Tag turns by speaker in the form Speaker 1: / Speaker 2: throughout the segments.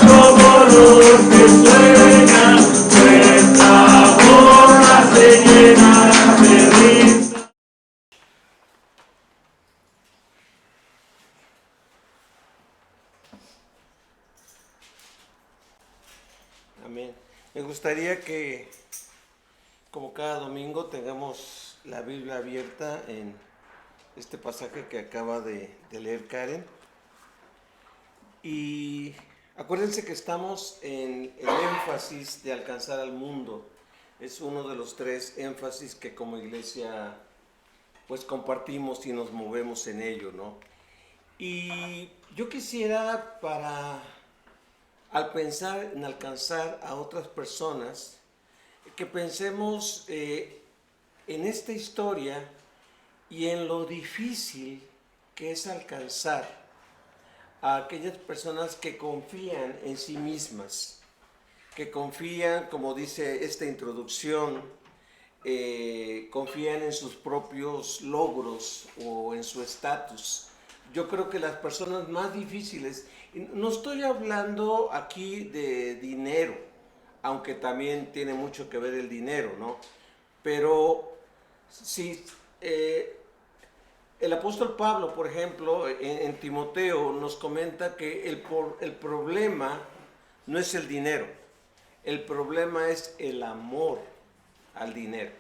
Speaker 1: como los que sueñan, nuestra boca se llena de risa.
Speaker 2: Amén. Me gustaría que, como cada domingo, tengamos la Biblia abierta en este pasaje que acaba de leer Karen. Y acuérdense que estamos en el énfasis de alcanzar al mundo. Es uno de los 3 énfasis que como iglesia pues compartimos y nos movemos en ello, ¿no? Y yo quisiera al pensar en alcanzar a otras personas, que pensemos en esta historia y en lo difícil que es alcanzar a aquellas personas que confían en sí mismas, que confían, como dice esta introducción, confían en sus propios logros o en su estatus. Yo creo que las personas más difíciles, no estoy hablando aquí de dinero, aunque también tiene mucho que ver el dinero, ¿no? Pero si el apóstol Pablo, por ejemplo, en Timoteo nos comenta que el problema no es el dinero, el problema es el amor al dinero.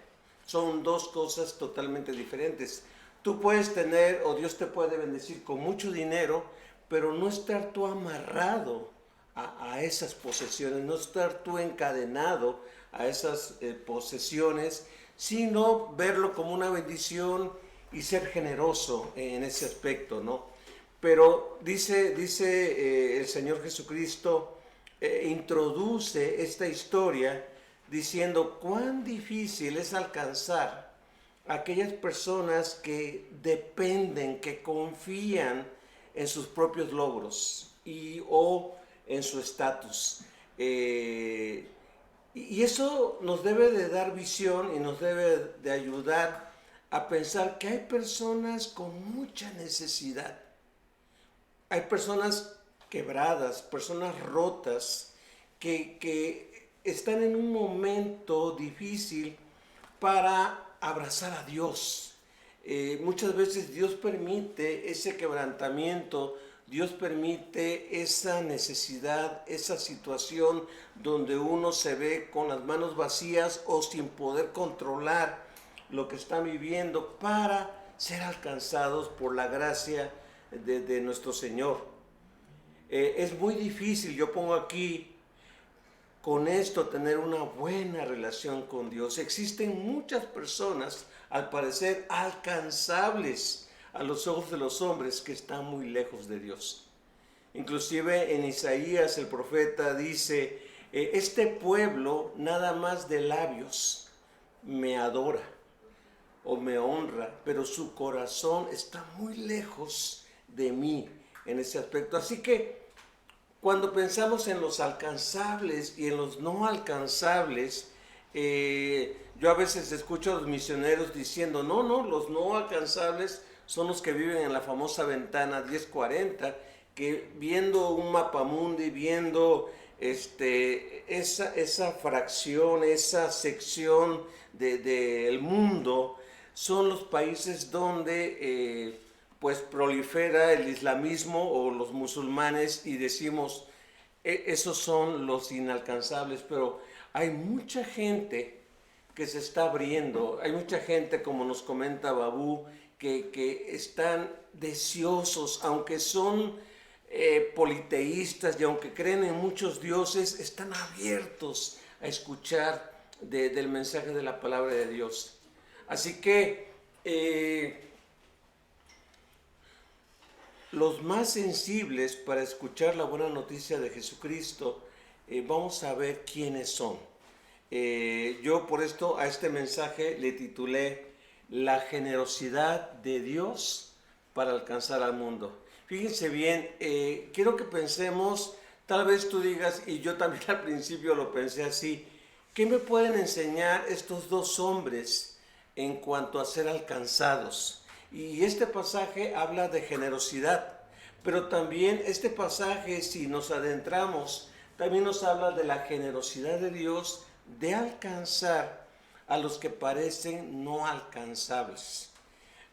Speaker 2: Son 2 cosas totalmente diferentes. Tú puedes tener, o Dios te puede bendecir con mucho dinero, pero no estar tú amarrado a esas posesiones, no estar tú encadenado a esas posesiones, sino verlo como una bendición y ser generoso en ese aspecto, ¿no? Pero dice el Señor Jesucristo, introduce esta historia diciendo cuán difícil es alcanzar a aquellas personas que dependen, que confían en sus propios logros o en su estatus. Y eso nos debe de dar visión y nos debe de ayudar a pensar que hay personas con mucha necesidad. Hay personas quebradas, personas rotas, que están en un momento difícil para abrazar a Dios. Muchas veces Dios permite ese quebrantamiento, Dios permite esa necesidad, esa situación donde uno se ve con las manos vacías o sin poder controlar lo que están viviendo para ser alcanzados por la gracia de nuestro Señor. Es muy difícil, yo pongo aquí, con esto tener una buena relación con Dios. Existen muchas personas, al parecer, alcanzables a los ojos de los hombres que están muy lejos de Dios. Inclusive en Isaías el profeta dice, este pueblo nada más de labios me adora o me honra, pero su corazón está muy lejos de mí en ese aspecto. Así que cuando pensamos en los alcanzables y en los no alcanzables, yo a veces escucho a los misioneros diciendo, no, los no alcanzables son los que viven en la famosa ventana 1040, que viendo un mapamundi, viendo esa fracción, esa sección del mundo, son los países donde pues prolifera el islamismo o los musulmanes y decimos, esos son los inalcanzables, pero hay mucha gente que se está abriendo, hay mucha gente, como nos comenta Babú, que están deseosos, aunque son politeístas y aunque creen en muchos dioses, están abiertos a escuchar del mensaje de la palabra de Dios. Así que los más sensibles para escuchar la buena noticia de Jesucristo, vamos a ver quiénes son. Yo por esto a este mensaje le titulé La generosidad de Dios para alcanzar al mundo. Fíjense bien, quiero que pensemos, tal vez tú digas, y yo también al principio lo pensé así, ¿qué me pueden enseñar estos 2 hombres en cuanto a ser alcanzados? Y este pasaje habla de generosidad, Pero también este pasaje, si nos adentramos, también nos habla de la generosidad de Dios de alcanzar a los que parecen no alcanzables.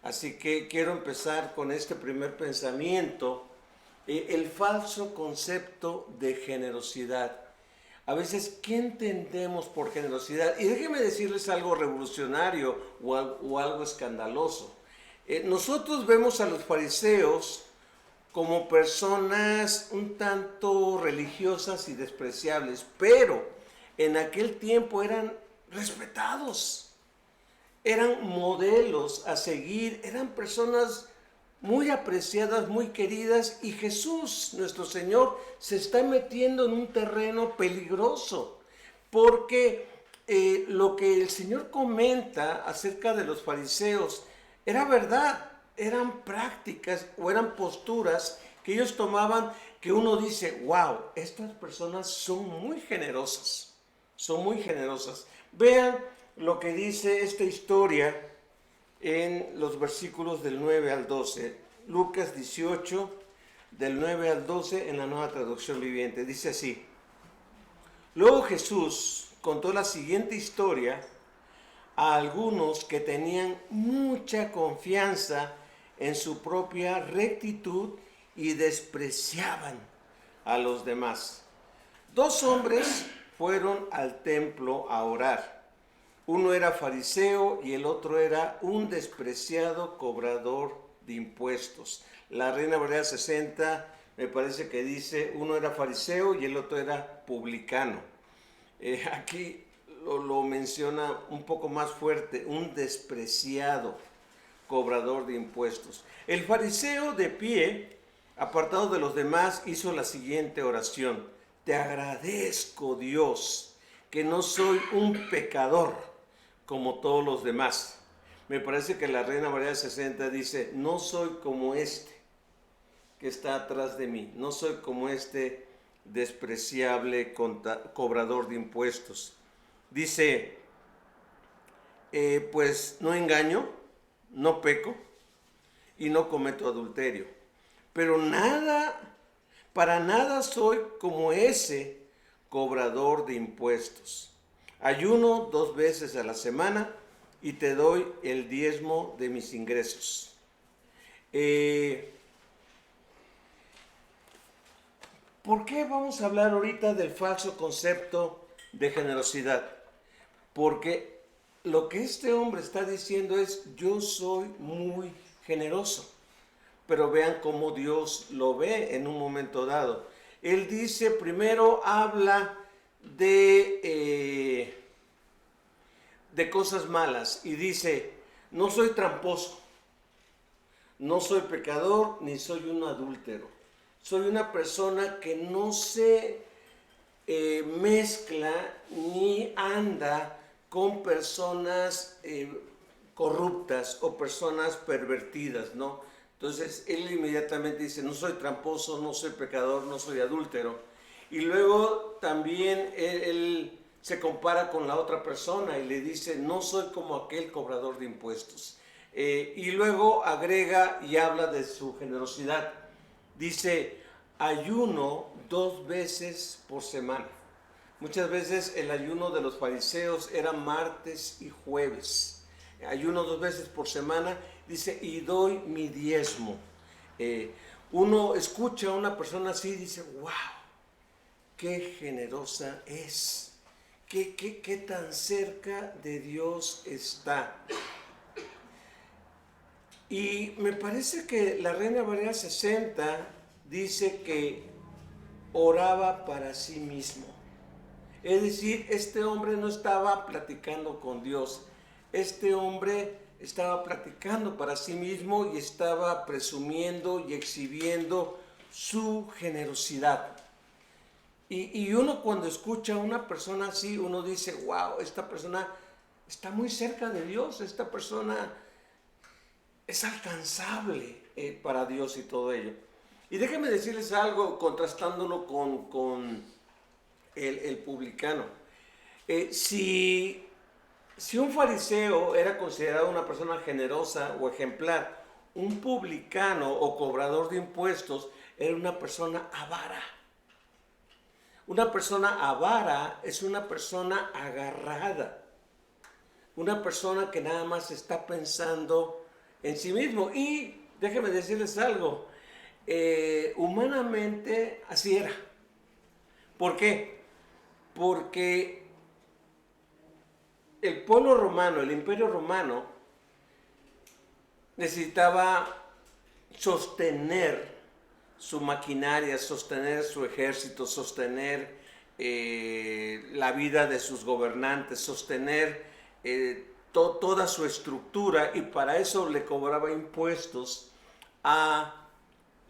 Speaker 2: Así que quiero empezar con este primer pensamiento, el falso concepto de generosidad. A veces, ¿qué entendemos por generosidad? Y déjenme decirles algo revolucionario o algo escandaloso. Nosotros vemos a los fariseos como personas un tanto religiosas y despreciables, pero en aquel tiempo eran respetados, eran modelos a seguir, eran personas muy apreciadas, muy queridas, y Jesús, nuestro Señor, se está metiendo en un terreno peligroso, porque lo que el Señor comenta acerca de los fariseos era verdad, eran prácticas o eran posturas que ellos tomaban, que uno dice, wow, estas personas son muy generosas, son muy generosas. Vean lo que dice esta historia en los versículos del 9 al 12. Lucas 18, del 9 al 12 en la Nueva Traducción Viviente. Dice así: luego Jesús contó la siguiente historia a algunos que tenían mucha confianza en su propia rectitud y despreciaban a los demás. Dos hombres fueron al templo a orar. Uno era fariseo y el otro era un despreciado cobrador de impuestos. La Reina Valera 60 me parece que dice, uno era fariseo y el otro era publicano. Aquí lo menciona un poco más fuerte, un despreciado cobrador de impuestos. El fariseo, de pie, apartado de los demás, hizo la siguiente oración: te agradezco, Dios, que no soy un pecador como todos los demás. Me parece que la Reina Valera 60 dice, no soy como este que está atrás de mí, no soy como este despreciable cobrador de impuestos. Dice, pues no engaño, no peco y no cometo adulterio. Pero para nada soy como ese cobrador de impuestos. Ayuno 2 veces a la semana y te doy el diezmo de mis ingresos. ¿Por qué vamos a hablar ahorita del falso concepto de generosidad? Porque lo que este hombre está diciendo es, yo soy muy generoso. Pero vean cómo Dios lo ve en un momento dado. Él dice, primero habla de cosas malas y dice, no soy tramposo, no soy pecador, ni soy un adúltero. Soy una persona que no se mezcla ni anda con personas corruptas o personas pervertidas, ¿no? Entonces él inmediatamente dice, no soy tramposo, no soy pecador, no soy adúltero. Y luego también él se compara con la otra persona y le dice, no soy como aquel cobrador de impuestos. Y luego agrega y habla de su generosidad. Dice, ayuno 2 veces por semana. Muchas veces el ayuno de los fariseos era martes y jueves. Ayuno 2 veces por semana, dice, y doy mi diezmo. Uno escucha a una persona así y dice, wow, qué generosa es. Qué tan cerca de Dios está. Y me parece que la Reina Valera 60 dice que oraba para sí mismo. Es decir, este hombre no estaba platicando con Dios. Este hombre estaba platicando para sí mismo y estaba presumiendo y exhibiendo su generosidad. Y uno cuando escucha a una persona así, uno dice, wow, esta persona está muy cerca de Dios, esta persona es alcanzable para Dios y todo ello. Y déjenme decirles algo contrastándolo con el publicano. Si un fariseo era considerado una persona generosa o ejemplar, un publicano o cobrador de impuestos era una persona avara. Una persona avara es una persona agarrada, una persona que nada más está pensando en sí mismo. Y déjenme decirles algo, humanamente así era. ¿Por qué? Porque el pueblo romano, el imperio romano, necesitaba sostener su maquinaria, sostener su ejército, sostener la vida de sus gobernantes, sostener toda su estructura, y para eso le cobraba impuestos a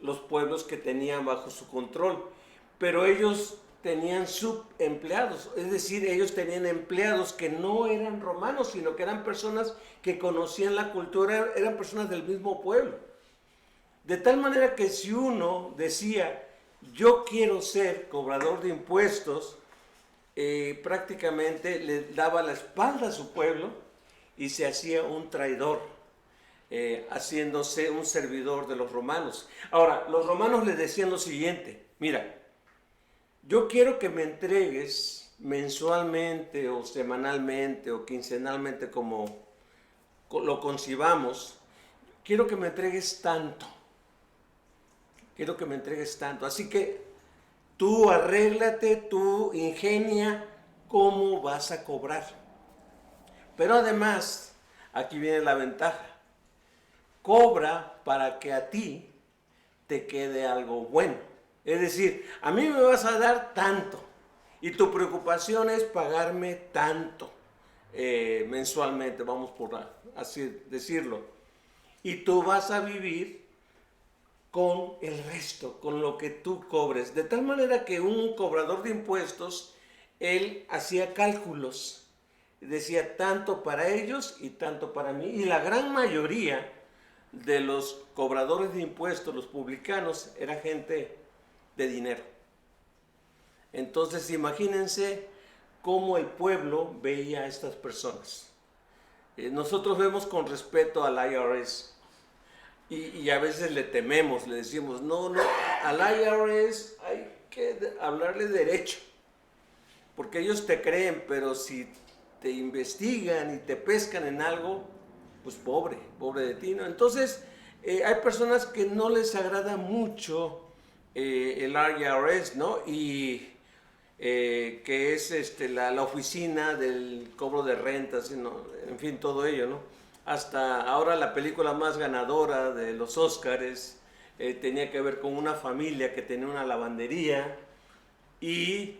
Speaker 2: los pueblos que tenían bajo su control. Pero ellos tenían subempleados, es decir, ellos tenían empleados que no eran romanos, sino que eran personas que conocían la cultura, eran personas del mismo pueblo. De tal manera que si uno decía, yo quiero ser cobrador de impuestos, prácticamente le daba la espalda a su pueblo y se hacía un traidor, haciéndose un servidor de los romanos. Ahora, los romanos le decían lo siguiente: mira, yo quiero que me entregues mensualmente o semanalmente o quincenalmente, como lo concibamos, quiero que me entregues tanto. Quiero que me entregues tanto. Así que tú arréglate, tú ingenia cómo vas a cobrar. Pero además, aquí viene la ventaja. Cobra para que a ti te quede algo bueno. Es decir, a mí me vas a dar tanto y tu preocupación es pagarme tanto mensualmente, vamos por así decirlo. Y tú vas a vivir con el resto, con lo que tú cobres. De tal manera que un cobrador de impuestos, él hacía cálculos, decía tanto para ellos y tanto para mí. Y la gran mayoría de los cobradores de impuestos, los publicanos, era gente de dinero. Entonces imagínense cómo el pueblo veía a estas personas. Nosotros vemos con respeto al IRS. Y a veces le tememos, le decimos, no, al IRS hay que hablarle derecho, porque ellos te creen, pero si te investigan y te pescan en algo, pues pobre de ti, ¿no? Entonces, hay personas que no les agrada mucho el IRS, ¿no? Y que es la oficina del cobro de rentas, ¿no? En fin, todo ello, ¿no? Hasta ahora la película más ganadora de los Óscares tenía que ver con una familia que tenía una lavandería y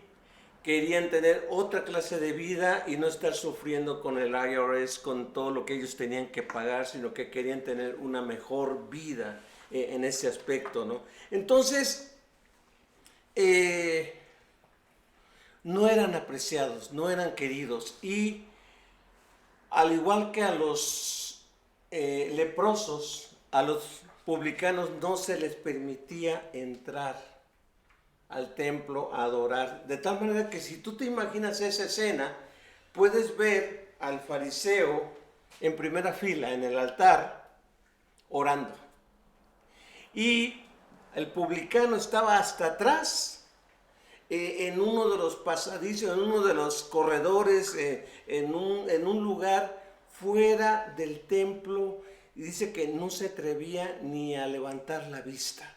Speaker 2: querían tener otra clase de vida y no estar sufriendo con el IRS, con todo lo que ellos tenían que pagar, sino que querían tener una mejor vida en ese aspecto, ¿no? Entonces, no eran apreciados, no eran queridos, y al igual que a los leprosos, a los publicanos no se les permitía entrar al templo a adorar. De tal manera que si tú te imaginas esa escena, puedes ver al fariseo en primera fila en el altar orando. Y el publicano estaba hasta atrás, en uno de los pasadizos, en uno de los corredores, en un lugar fuera del templo, y dice que no se atrevía ni a levantar la vista.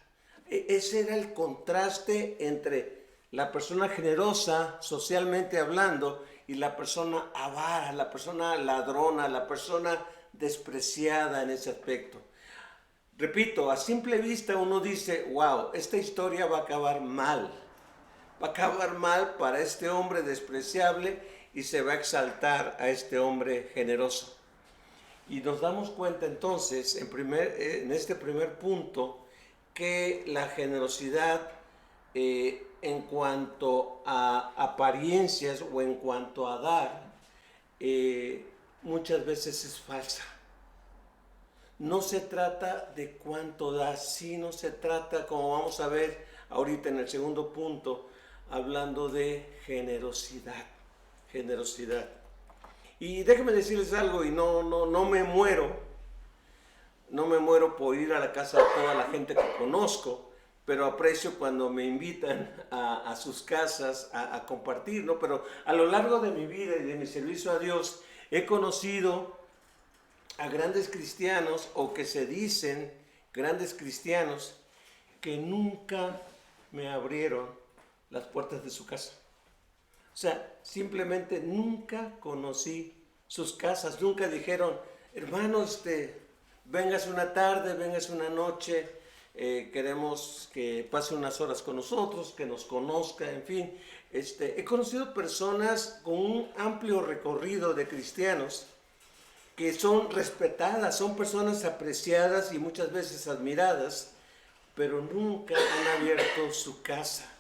Speaker 2: Ese era el contraste entre la persona generosa, socialmente hablando, y la persona avara, la persona ladrona, la persona despreciada en ese aspecto. Repito, a simple vista uno dice, wow, esta historia va a acabar mal. Va a acabar mal para este hombre despreciable y se va a exaltar a este hombre generoso. Y nos damos cuenta entonces, en este primer punto, que la generosidad en cuanto a apariencias o en cuanto a dar, muchas veces es falsa. No se trata de cuánto das, sino se trata, como vamos a ver ahorita en el segundo punto, hablando de generosidad. Generosidad. Y déjenme decirles algo, y no me muero por ir a la casa de toda la gente que conozco, pero aprecio cuando me invitan a sus casas a compartir, ¿no? Pero a lo largo de mi vida y de mi servicio a Dios, he conocido a grandes cristianos, o que se dicen grandes cristianos, que nunca me abrieron las puertas de su casa. O sea, simplemente nunca conocí sus casas, nunca dijeron, hermano, vengas una tarde, vengas una noche, queremos que pase unas horas con nosotros, que nos conozca, en fin. He conocido personas con un amplio recorrido de cristianos que son respetadas, son personas apreciadas y muchas veces admiradas, pero nunca han abierto su casa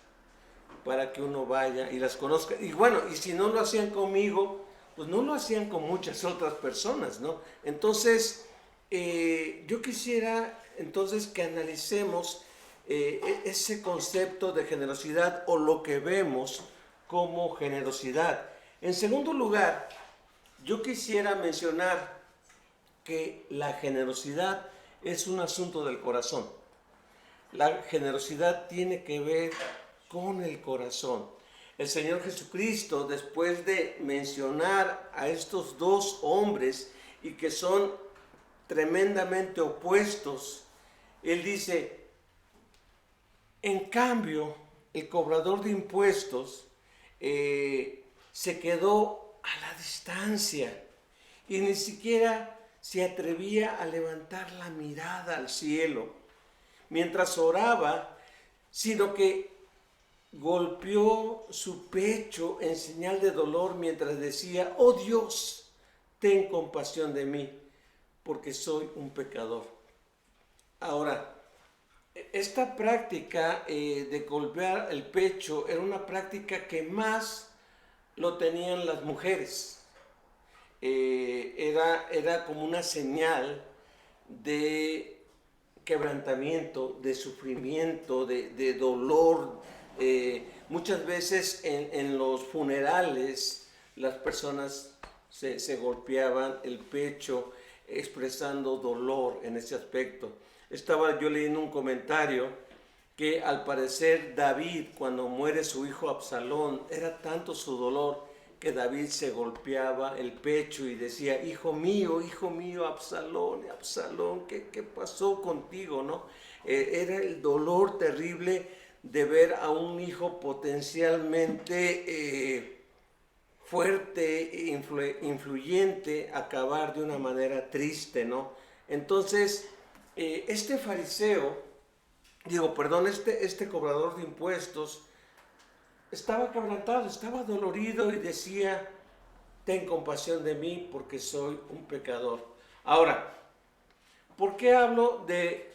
Speaker 2: para que uno vaya y las conozca. Y bueno, y si no lo hacían conmigo, pues no lo hacían con muchas otras personas, ¿no? Entonces, yo quisiera entonces que analicemos ese concepto de generosidad, o lo que vemos como generosidad. En segundo lugar, yo quisiera mencionar que la generosidad es un asunto del corazón. La generosidad tiene que ver con el corazón. El Señor Jesucristo, después de mencionar a estos dos hombres y que son tremendamente opuestos, Él dice, en cambio, el cobrador de impuestos se quedó a la distancia y ni siquiera se atrevía a levantar la mirada al cielo mientras oraba, sino que golpeó su pecho en señal de dolor mientras decía, oh Dios, ten compasión de mí, porque soy un pecador. Ahora, esta práctica de golpear el pecho era una práctica que más lo tenían las mujeres. Era como una señal de quebrantamiento, de sufrimiento, de dolor. Muchas veces en los funerales las personas se golpeaban el pecho expresando dolor en ese aspecto. Estaba yo leyendo un comentario que al parecer David, cuando muere su hijo Absalón, era tanto su dolor que David se golpeaba el pecho y decía, hijo mío, Absalón, Absalón, ¿qué pasó contigo, no? Era el dolor terrible de ver a un hijo potencialmente fuerte, influyente, acabar de una manera triste, ¿no? Entonces, este cobrador de impuestos, estaba quebrantado, estaba dolorido y decía, ten compasión de mí porque soy un pecador. Ahora, ¿por qué hablo de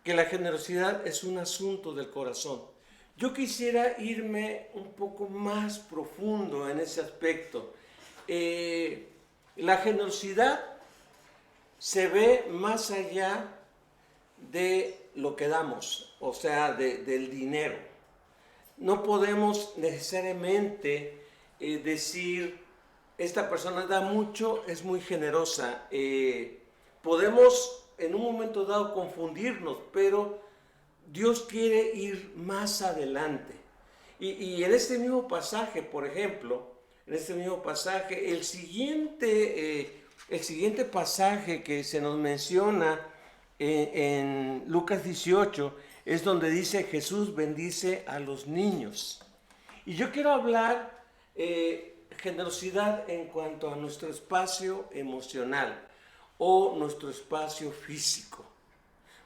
Speaker 2: que la generosidad es un asunto del corazón? Yo quisiera irme un poco más profundo en ese aspecto. La generosidad se ve más allá de lo que damos, o sea, del dinero. No podemos necesariamente decir, esta persona da mucho, es muy generosa. Podemos en un momento dado confundirnos, pero Dios quiere ir más adelante. Y en este mismo pasaje, por ejemplo, el siguiente pasaje que se nos menciona en Lucas 18, es donde dice Jesús bendice a los niños. Y yo quiero hablar generosidad en cuanto a nuestro espacio emocional o nuestro espacio físico.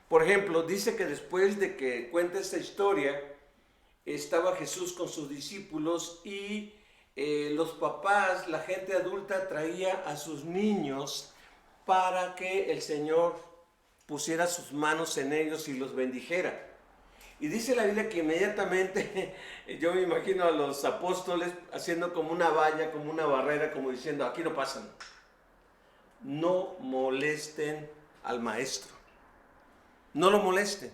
Speaker 2: Por ejemplo, dice que después de que cuenta esta historia, estaba Jesús con sus discípulos y los papás, la gente adulta, traía a sus niños para que el Señor pusiera sus manos en ellos y los bendijera. Y dice la Biblia que inmediatamente, yo me imagino a los apóstoles haciendo como una valla, como una barrera, como diciendo, aquí no pasan. No molesten al maestro. No lo molesten.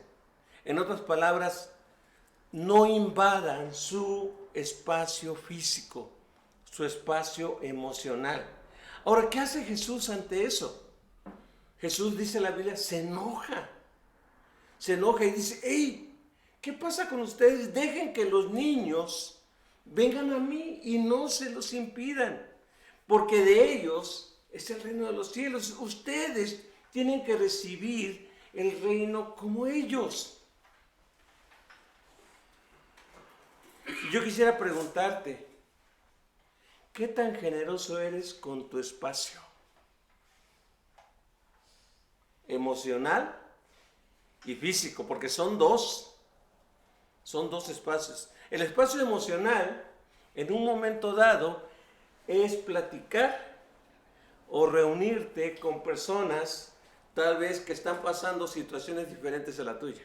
Speaker 2: En otras palabras, no invadan su espacio físico, su espacio emocional. Ahora, ¿qué hace Jesús ante eso? Jesús, dice la Biblia, se enoja y dice, ¡hey! ¿Qué pasa con ustedes? Dejen que los niños vengan a mí y no se los impidan, porque de ellos es el reino de los cielos. Ustedes tienen que recibir el reino como ellos. Yo quisiera preguntarte, ¿qué tan generoso eres con tu espacio? Emocional y físico, porque son dos espacios. El espacio emocional, en un momento dado, es platicar o reunirte con personas tal vez que están pasando situaciones diferentes a la tuya.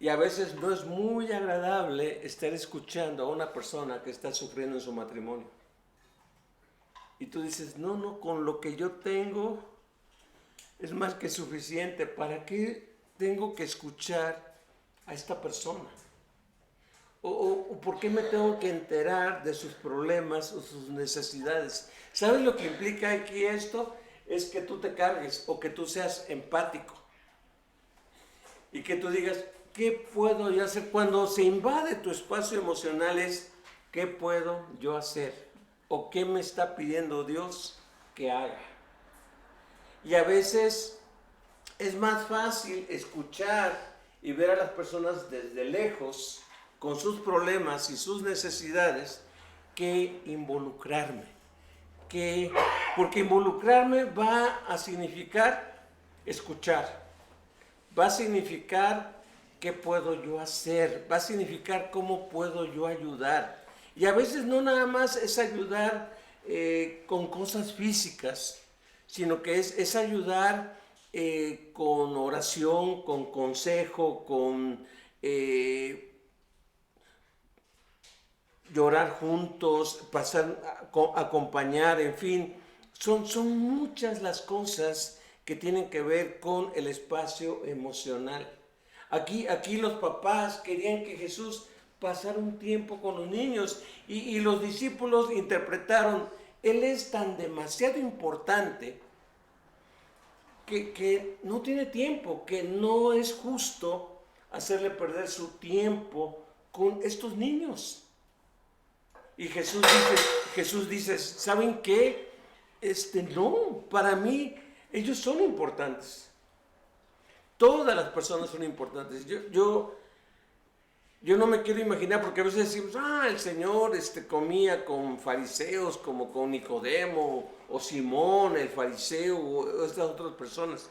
Speaker 2: Y a veces no es muy agradable estar escuchando a una persona que está sufriendo en su matrimonio. Y tú dices, no, con lo que yo tengo es más que suficiente. ¿Para qué tengo que escuchar a esta persona? ¿O por qué me tengo que enterar de sus problemas o sus necesidades? ¿Sabes lo que implica aquí esto? Es que tú te cargues o que tú seas empático. Y que tú digas, ¿qué puedo yo hacer? Cuando se invade tu espacio emocional es, ¿qué puedo yo hacer? ¿O qué me está pidiendo Dios que haga? Y a veces es más fácil escuchar y ver a las personas desde lejos con sus problemas y sus necesidades que involucrarme. Porque involucrarme va a significar escuchar, va a significar qué puedo yo hacer, va a significar cómo puedo yo ayudar. Y a veces no nada más es ayudar con cosas físicas, sino que es ayudar con oración, con consejo, con llorar juntos, acompañar, en fin. Son muchas las cosas que tienen que ver con el espacio emocional. Aquí los papás querían que Jesús pasara un tiempo con los niños y los discípulos interpretaron, Él es tan demasiado importante que no tiene tiempo, que no es justo hacerle perder su tiempo con estos niños. Y Jesús dice, ¿saben qué? No, para mí ellos son importantes. Todas las personas son importantes. Yo no me quiero imaginar, porque a veces decimos, el Señor comía con fariseos como con Nicodemo o Simón el fariseo o estas otras personas,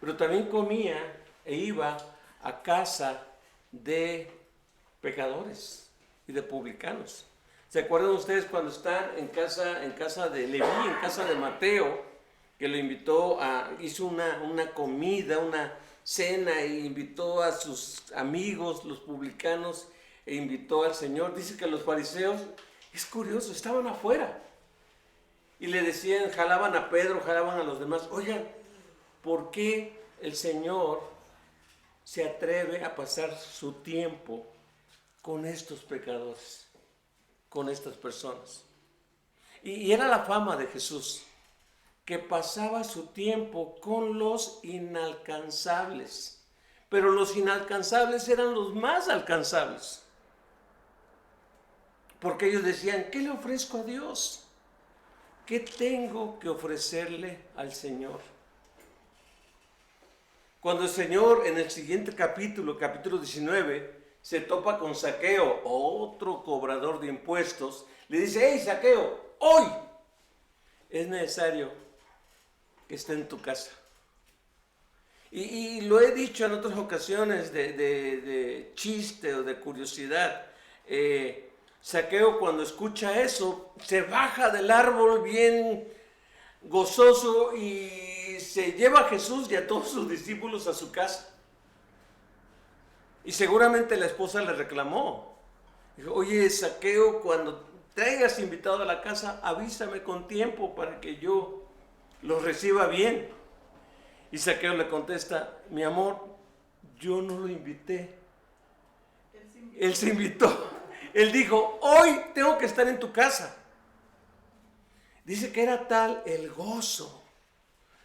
Speaker 2: pero también comía e iba a casa de pecadores y de publicanos. ¿Se acuerdan ustedes cuando están en casa de Leví, en casa de Mateo, que lo invitó hizo una comida, una cena e invitó a sus amigos, los publicanos, e invitó al Señor? Dice que los fariseos, es curioso, estaban afuera y le decían, jalaban a Pedro, jalaban a los demás, oigan, ¿por qué el Señor se atreve a pasar su tiempo con estos pecadores, con estas personas? Y era la fama de Jesús, que pasaba su tiempo con los inalcanzables, pero los inalcanzables eran los más alcanzables, porque ellos decían, ¿qué le ofrezco a Dios? ¿Qué tengo que ofrecerle al Señor? Cuando el Señor en el siguiente capítulo 19, se topa con Zaqueo, otro cobrador de impuestos, le dice, hey Zaqueo, hoy es necesario que esté en tu casa. Y lo he dicho en otras ocasiones de chiste o de curiosidad. Zaqueo, cuando escucha eso, se baja del árbol bien gozoso y se lleva a Jesús y a todos sus discípulos a su casa. Y seguramente la esposa le reclamó. Dijo, oye, Zaqueo, cuando traigas invitado a la casa, avísame con tiempo para que yo los reciba bien. Y Zaqueo le contesta, mi amor, yo no lo invité. Él se invitó. Él dijo, hoy tengo que estar en tu casa. Dice que era tal el gozo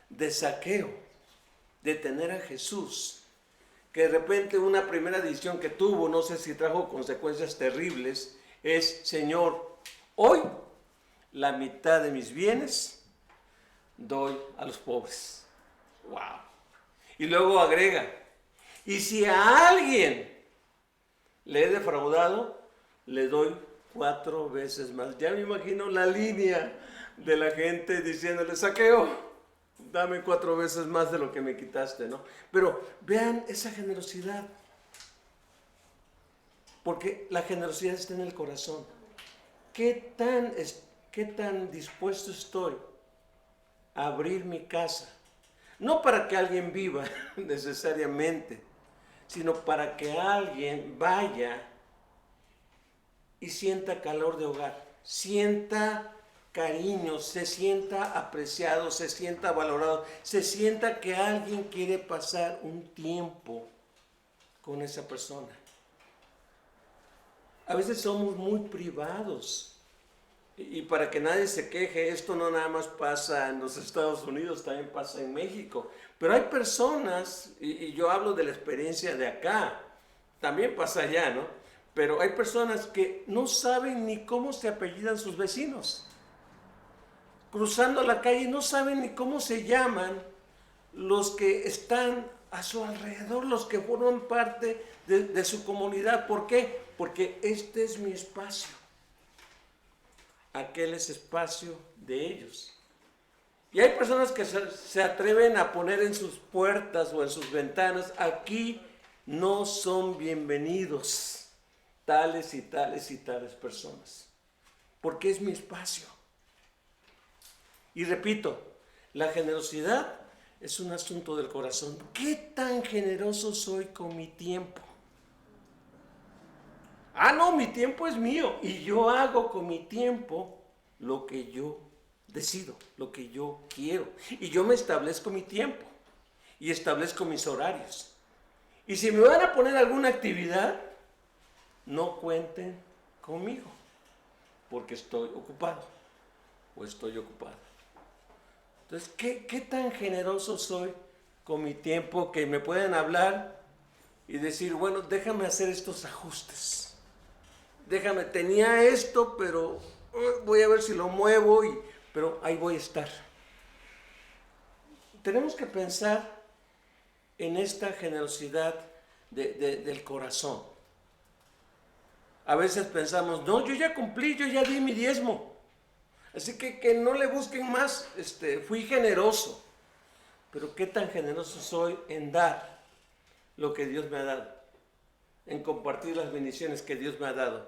Speaker 2: de Zaqueo de tener a Jesús, que de repente una primera decisión que tuvo, no sé si trajo consecuencias terribles, es, Señor, hoy la mitad de mis bienes doy a los pobres. ¡Wow! Y luego agrega, y si a alguien le he defraudado, le doy 4 veces más. Ya me imagino la línea de la gente diciéndole, Zaqueo, dame 4 veces más de lo que me quitaste, ¿no? Pero vean esa generosidad, porque la generosidad está en el corazón. ¿Qué tan dispuesto estoy a abrir mi casa? No para que alguien viva necesariamente, sino para que alguien vaya y sienta calor de hogar, sienta cariño, se sienta apreciado, se sienta valorado, se sienta que alguien quiere pasar un tiempo con esa persona. A veces somos muy privados. Y para que nadie se queje, esto no nada más pasa en los Estados Unidos, también pasa en México. Pero hay personas, y yo hablo de la experiencia de acá, también pasa allá, ¿no? Pero hay personas que no saben ni cómo se apellidan sus vecinos. Cruzando la calle no saben ni cómo se llaman los que están a su alrededor, los que forman parte de su comunidad. ¿Por qué? Porque este es mi espacio. Aquel es espacio de ellos. Y hay personas que se atreven a poner en sus puertas o en sus ventanas, aquí no son bienvenidos tales y tales y tales personas, porque es mi espacio. Y repito, la generosidad es un asunto del corazón. ¿Qué tan generoso soy con mi tiempo? Ah, no, mi tiempo es mío y yo hago con mi tiempo lo que yo decido, lo que yo quiero. Y yo me establezco mi tiempo y establezco mis horarios. Y si me van a poner alguna actividad, no cuenten conmigo, porque estoy ocupado o estoy ocupada. Entonces, ¿qué tan generoso soy con mi tiempo que me pueden hablar y decir, bueno, déjame hacer estos ajustes? Déjame, tenía esto, pero voy a ver si lo muevo, pero ahí voy a estar. Tenemos que pensar en esta generosidad del corazón. A veces pensamos, no, yo ya cumplí, yo ya di mi diezmo. Así que no le busquen más, fui generoso. Pero ¿qué tan generoso soy en dar lo que Dios me ha dado? En compartir las bendiciones que Dios me ha dado,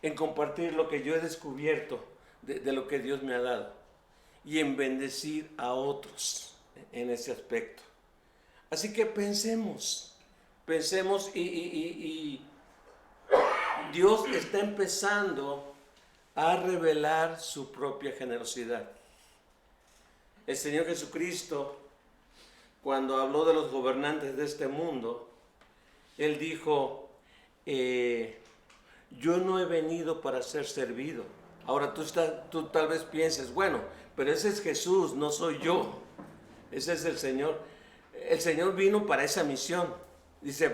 Speaker 2: en compartir lo que yo he descubierto de lo que Dios me ha dado y en bendecir a otros en ese aspecto. Así que pensemos y Dios está empezando a revelar su propia generosidad. El Señor Jesucristo, cuando habló de los gobernantes de este mundo, Él dijo, yo no he venido para ser servido. Ahora tú tal vez pienses, bueno, pero ese es Jesús, no soy yo. Ese es el Señor. El Señor vino para esa misión. Dice,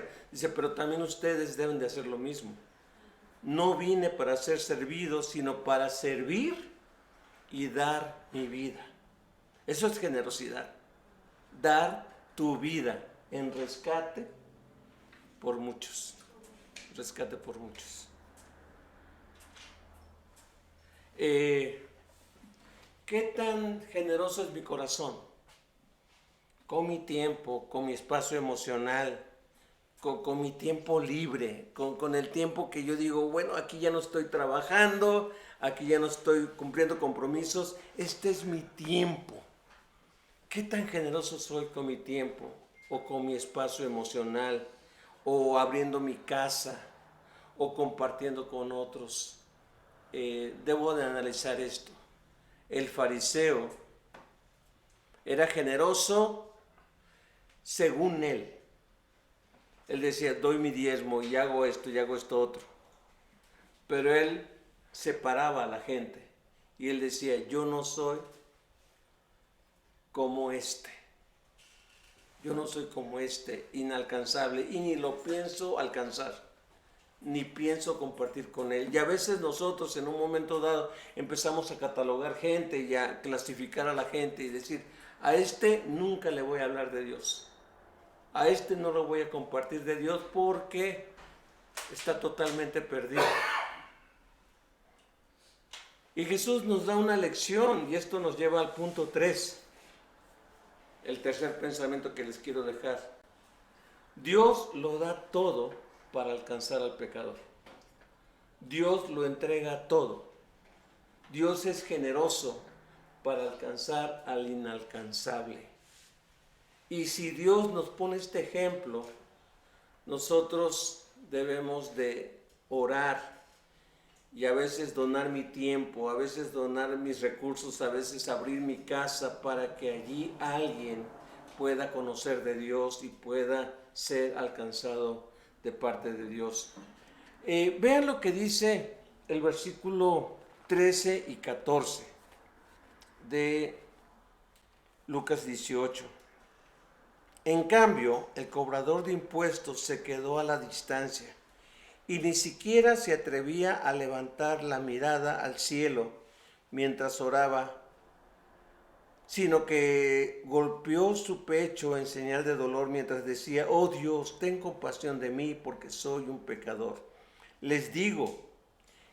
Speaker 2: pero también ustedes deben de hacer lo mismo. No vine para ser servido, sino para servir y dar mi vida. Eso es generosidad. Dar tu vida en rescate por muchos. Rescate por muchos. ¿Qué tan generoso es mi corazón? Con mi tiempo, con mi espacio emocional, con mi tiempo libre, con el tiempo que yo digo, bueno, aquí ya no estoy trabajando, aquí ya no estoy cumpliendo compromisos, este es mi tiempo. ¿Qué tan generoso soy con mi tiempo o con mi espacio emocional o abriendo mi casa o compartiendo con otros? Debo de analizar esto. El fariseo era generoso según él. Él decía, doy mi diezmo y hago esto otro. Pero él separaba a la gente y él decía, yo no soy como este. yo no soy como este, inalcanzable, y ni lo pienso alcanzar, ni pienso compartir con él. Y a veces nosotros en un momento dado empezamos a catalogar gente y a clasificar a la gente y decir, a este nunca le voy a hablar de Dios, a este no lo voy a compartir de Dios porque está totalmente perdido. Y Jesús nos da una lección, y esto nos lleva al punto 3, el tercer pensamiento que les quiero dejar. Dios lo da todo para alcanzar al pecador. Dios lo entrega todo. Dios es generoso para alcanzar al inalcanzable. Y si Dios nos pone este ejemplo, nosotros debemos de orar y a veces donar mi tiempo, a veces donar mis recursos, a veces abrir mi casa para que allí alguien pueda conocer de Dios y pueda ser alcanzado de parte de Dios. Vean lo que dice el versículo 13 y 14 de Lucas 18. En cambio, el cobrador de impuestos se quedó a la distancia y ni siquiera se atrevía a levantar la mirada al cielo mientras oraba, sino que golpeó su pecho en señal de dolor mientras decía, oh Dios, ten compasión de mí porque soy un pecador. Les digo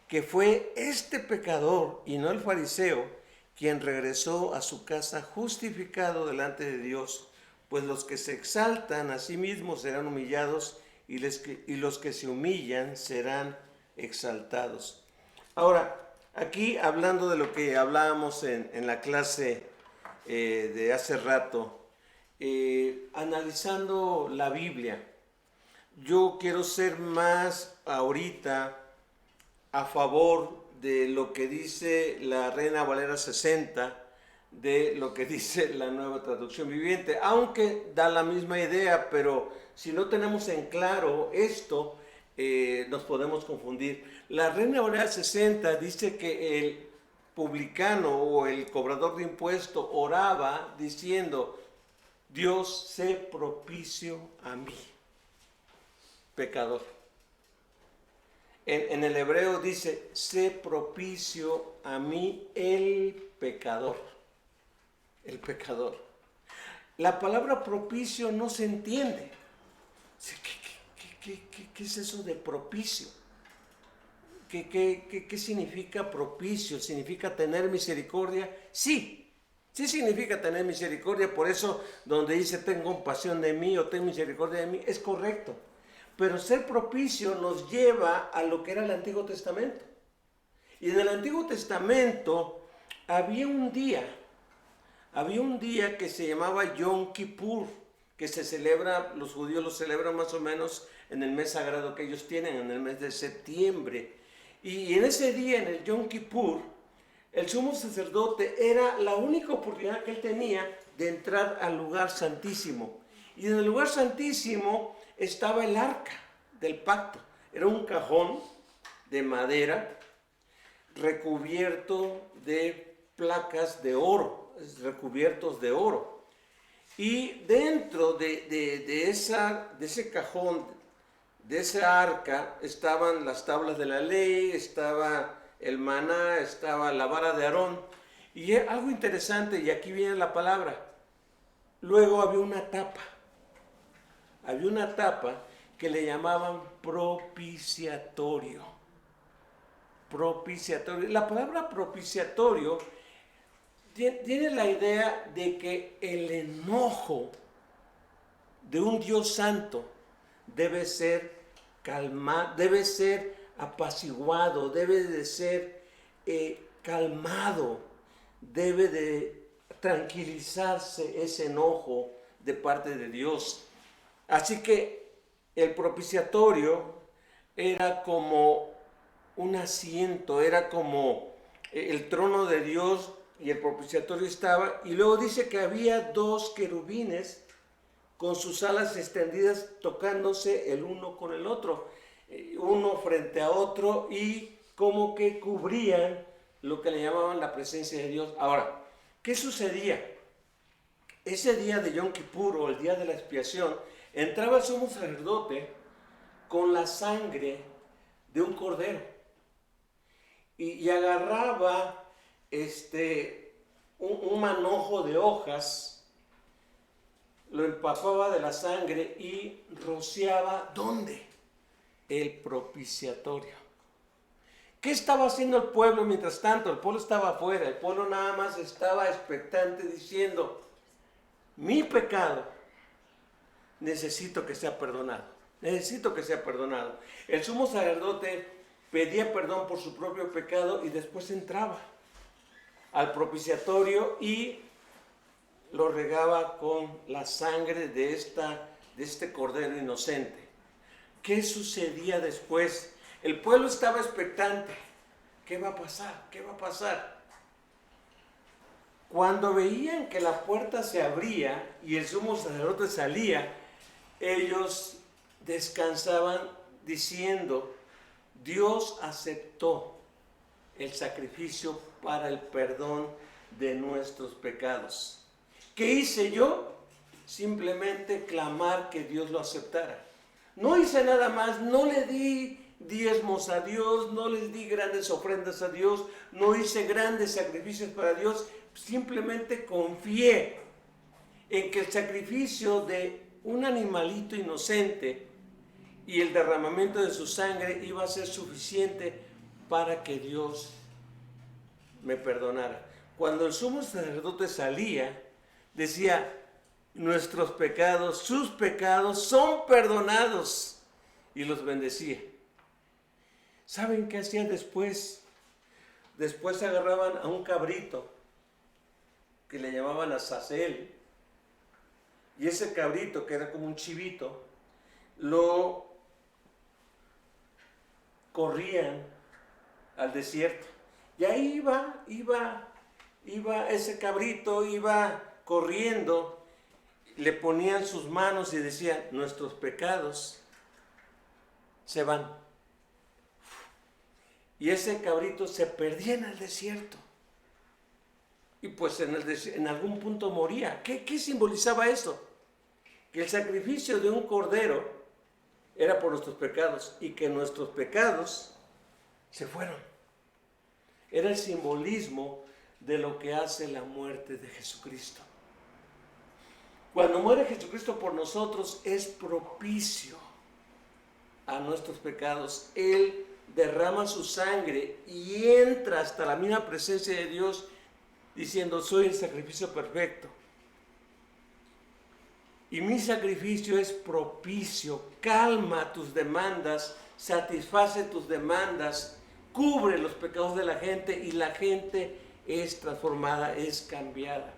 Speaker 2: que fue este pecador y no el fariseo quien regresó a su casa justificado delante de Dios, pues los que se exaltan a sí mismos serán humillados y los que se humillan serán exaltados. Ahora, aquí hablando de lo que hablábamos en la clase de hace rato, analizando la Biblia, yo quiero ser más ahorita a favor de lo que dice la Reina Valera 60, de lo que dice la Nueva Traducción Viviente, aunque da la misma idea, pero si no tenemos en claro esto, nos podemos confundir. La Reina Valera 60 dice que el publicano o el cobrador de impuestos oraba diciendo, Dios, sé propicio a mí, pecador. En el hebreo dice, sé propicio a mí el pecador. El pecador. La palabra propicio no se entiende. ¿Qué es eso de propicio? ¿Qué significa propicio? ¿Significa tener misericordia? Sí significa tener misericordia. Por eso donde dice ten compasión de mí o ten misericordia de mí, es correcto. Pero ser propicio nos lleva a lo que era el Antiguo Testamento. Y en el Antiguo Testamento había un día que se llamaba Yom Kippur, que se celebra, los judíos lo celebran más o menos en el mes sagrado que ellos tienen, en el mes de septiembre. Y en ese día, en el Yom Kippur, el sumo sacerdote era la única oportunidad que él tenía de entrar al lugar santísimo. Y en el lugar santísimo estaba el arca del pacto. Era un cajón de madera recubierto de placas de oro, recubiertos de oro. Y dentro de ese cajón, de esa arca, estaban las tablas de la ley, estaba el maná, estaba la vara de Aarón. Y algo interesante, y aquí viene la palabra, luego había una tapa que le llamaban propiciatorio. Propiciatorio. La palabra propiciatorio tiene la idea de que el enojo de un Dios santo debe ser calmado, debe ser apaciguado, debe de ser calmado, debe de tranquilizarse ese enojo de parte de Dios. Así que el propiciatorio era como un asiento, era como el trono de Dios y el propiciatorio estaba, y luego dice que había dos querubines con sus alas extendidas tocándose el uno con el otro, uno frente a otro, y como que cubrían lo que le llamaban la presencia de Dios. Ahora, ¿qué sucedía? ese día de Yom Kippur o el día de la expiación, entraba el sumo sacerdote con la sangre de un cordero y agarraba un manojo de hojas, lo empapaba de la sangre y rociaba, ¿dónde? El propiciatorio. ¿Qué estaba haciendo el pueblo mientras tanto? El pueblo estaba afuera, el pueblo nada más estaba expectante diciendo, mi pecado necesito que sea perdonado, necesito que sea perdonado. El sumo sacerdote pedía perdón por su propio pecado y después entraba al propiciatorio y lo regaba con la sangre de este cordero inocente. ¿Qué sucedía después? El pueblo estaba expectante. ¿Qué va a pasar? ¿Qué va a pasar? Cuando veían que la puerta se abría y el sumo sacerdote salía, ellos descansaban diciendo, Dios aceptó el sacrificio para el perdón de nuestros pecados. ¿Qué hice yo? Simplemente clamar que Dios lo aceptara. No hice nada más, no le di diezmos a Dios, no les di grandes ofrendas a Dios, no hice grandes sacrificios para Dios, simplemente confié en que el sacrificio de un animalito inocente y el derramamiento de su sangre iba a ser suficiente para que Dios me perdonara. Cuando el sumo sacerdote salía, decía, nuestros pecados, sus pecados son perdonados, y los bendecía. ¿Saben qué hacían después? Después agarraban a un cabrito que le llamaban azazel, y ese cabrito, que era como un chivito, lo corrían al desierto. Y ahí iba ese cabrito, iba corriendo, le ponían sus manos y decían, nuestros pecados se van. Y ese cabrito se perdía en el desierto. Y pues en algún punto moría. ¿Qué simbolizaba eso? Que el sacrificio de un cordero era por nuestros pecados y que nuestros pecados se fueron. Era el simbolismo de lo que hace la muerte de Jesucristo. Cuando muere Jesucristo por nosotros es propicio a nuestros pecados. Él derrama su sangre y entra hasta la misma presencia de Dios diciendo, soy el sacrificio perfecto. Y mi sacrificio es propicio, calma tus demandas, satisface tus demandas, cubre los pecados de la gente y la gente es transformada, es cambiada.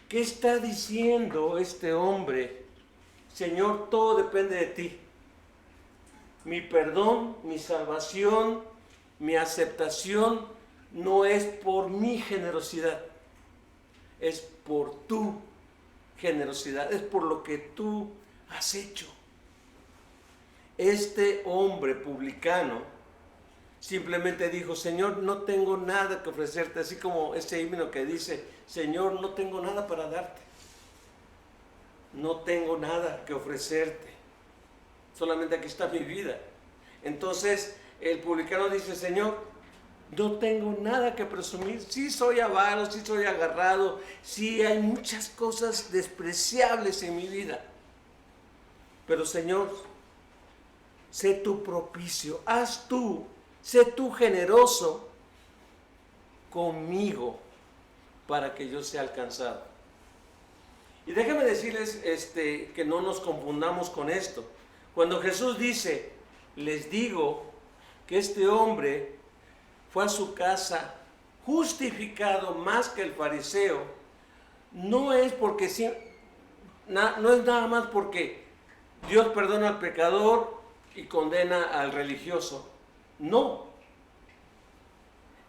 Speaker 2: ¿Qué está diciendo este hombre? Señor, todo depende de ti. Mi perdón, mi salvación, mi aceptación no es por mi generosidad, es por tu generosidad, es por lo que tú has hecho. Este hombre publicano simplemente dijo, Señor, no tengo nada que ofrecerte, así como ese himno que dice, Señor, no tengo nada para darte, no tengo nada que ofrecerte, solamente aquí está mi vida. Entonces el publicano dice, Señor, no tengo nada que presumir, sí soy avaro, sí soy agarrado, sí hay muchas cosas despreciables en mi vida, pero Señor, sé tú propicio, sé tú generoso conmigo para que yo sea alcanzado. Y déjenme decirles que no nos confundamos con esto. Cuando Jesús dice, les digo que este hombre fue a su casa justificado más que el fariseo, no es nada más porque Dios perdona al pecador y condena al religioso. No,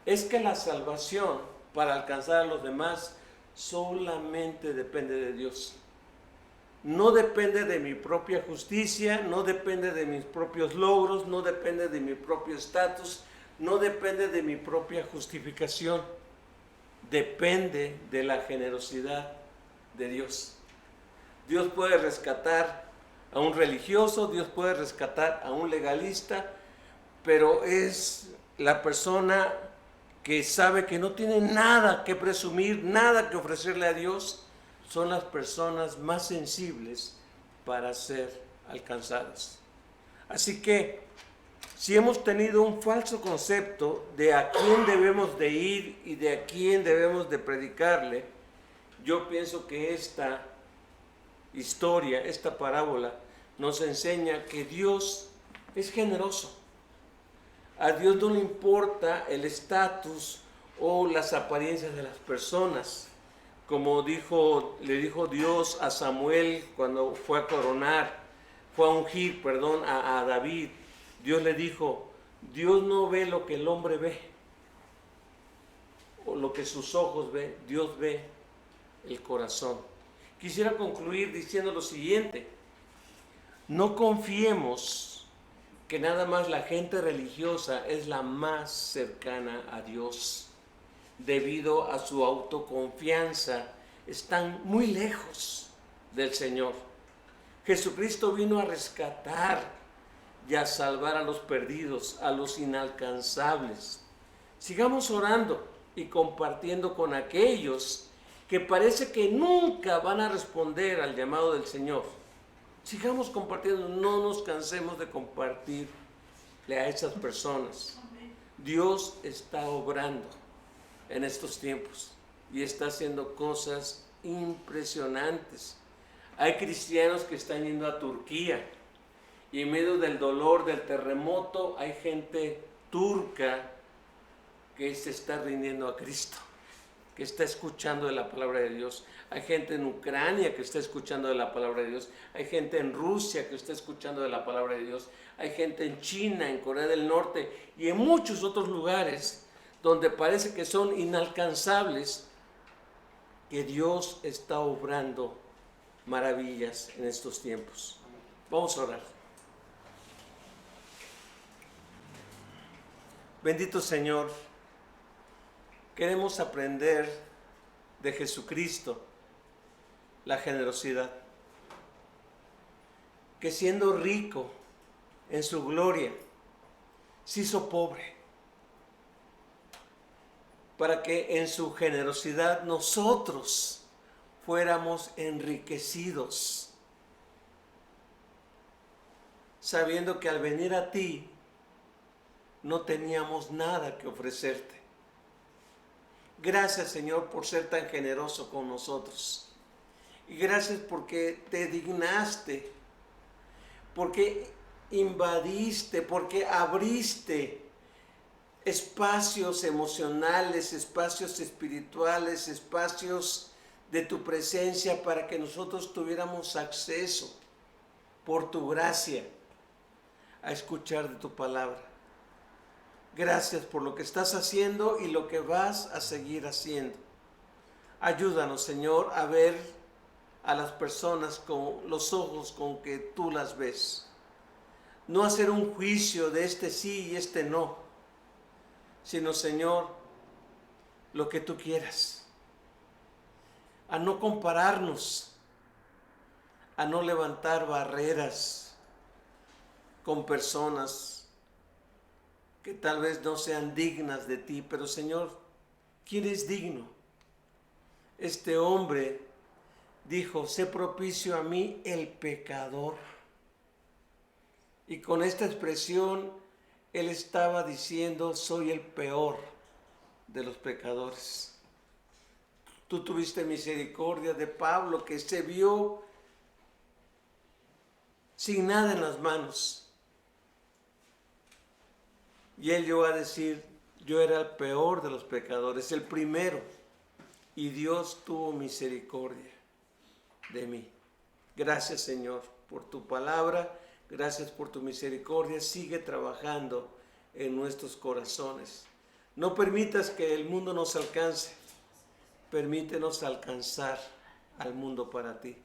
Speaker 2: es que la salvación para alcanzar a los demás solamente depende de Dios. No depende de mi propia justicia, no depende de mis propios logros, no depende de mi propio estatus, no depende de mi propia justificación. Depende de la generosidad de Dios. Dios puede rescatar a un religioso, Dios puede rescatar a un legalista, pero es la persona que sabe que no tiene nada que presumir, nada que ofrecerle a Dios, son las personas más sensibles para ser alcanzadas. Así que, si hemos tenido un falso concepto de a quién debemos de ir y de a quién debemos de predicarle, yo pienso que esta historia, esta parábola, nos enseña que Dios es generoso. A Dios no le importa el estatus o las apariencias de las personas. Como le dijo Dios a Samuel cuando fue a ungir a David. Dios le dijo, Dios no ve lo que el hombre ve, o lo que sus ojos ven, Dios ve el corazón. Quisiera concluir diciendo lo siguiente: no confiemos que nada más la gente religiosa es la más cercana a Dios. Debido a su autoconfianza, están muy lejos del Señor. Jesucristo vino a rescatar y a salvar a los perdidos, a los inalcanzables. Sigamos orando y compartiendo con aquellos que parece que nunca van a responder al llamado del Señor. Sigamos compartiendo, no nos cansemos de compartirle a esas personas. Dios está obrando en estos tiempos y está haciendo cosas impresionantes. Hay cristianos que están yendo a Turquía y en medio del dolor del terremoto hay gente turca que se está rindiendo a Cristo, que está escuchando de la palabra de Dios. Hay gente en Ucrania que está escuchando de la palabra de Dios. Hay gente en Rusia que está escuchando de la palabra de Dios. Hay gente en China, en Corea del Norte y en muchos otros lugares donde parece que son inalcanzables, que Dios está obrando maravillas en estos tiempos. Vamos a orar. Bendito Señor, queremos aprender de Jesucristo la generosidad, que siendo rico en su gloria, se hizo pobre, para que en su generosidad nosotros fuéramos enriquecidos, sabiendo que al venir a ti no teníamos nada que ofrecerte. Gracias, Señor, por ser tan generoso con nosotros. Y gracias porque te dignaste, porque invadiste, porque abriste espacios emocionales, espacios espirituales, espacios de tu presencia para que nosotros tuviéramos acceso por tu gracia a escuchar de tu palabra. Gracias por lo que estás haciendo y lo que vas a seguir haciendo. Ayúdanos, Señor, a ver a las personas con los ojos con que tú las ves. No hacer un juicio de este sí y este no, sino, Señor, lo que tú quieras. A no compararnos, a no levantar barreras con personas que tal vez no sean dignas de ti, pero Señor, ¿quién es digno? Este hombre dijo, sé propicio a mí el pecador. Y con esta expresión, él estaba diciendo, soy el peor de los pecadores. Tú tuviste misericordia de Pablo, que se vio sin nada en las manos. Y él llegó a decir, yo era el peor de los pecadores, el primero. Y Dios tuvo misericordia de mí. Gracias, Señor, por tu palabra. Gracias por tu misericordia. Sigue trabajando en nuestros corazones. No permitas que el mundo nos alcance. Permítenos alcanzar al mundo para ti.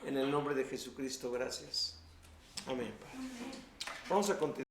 Speaker 2: En el nombre de Jesucristo, gracias. Amén. Vamos a continuar.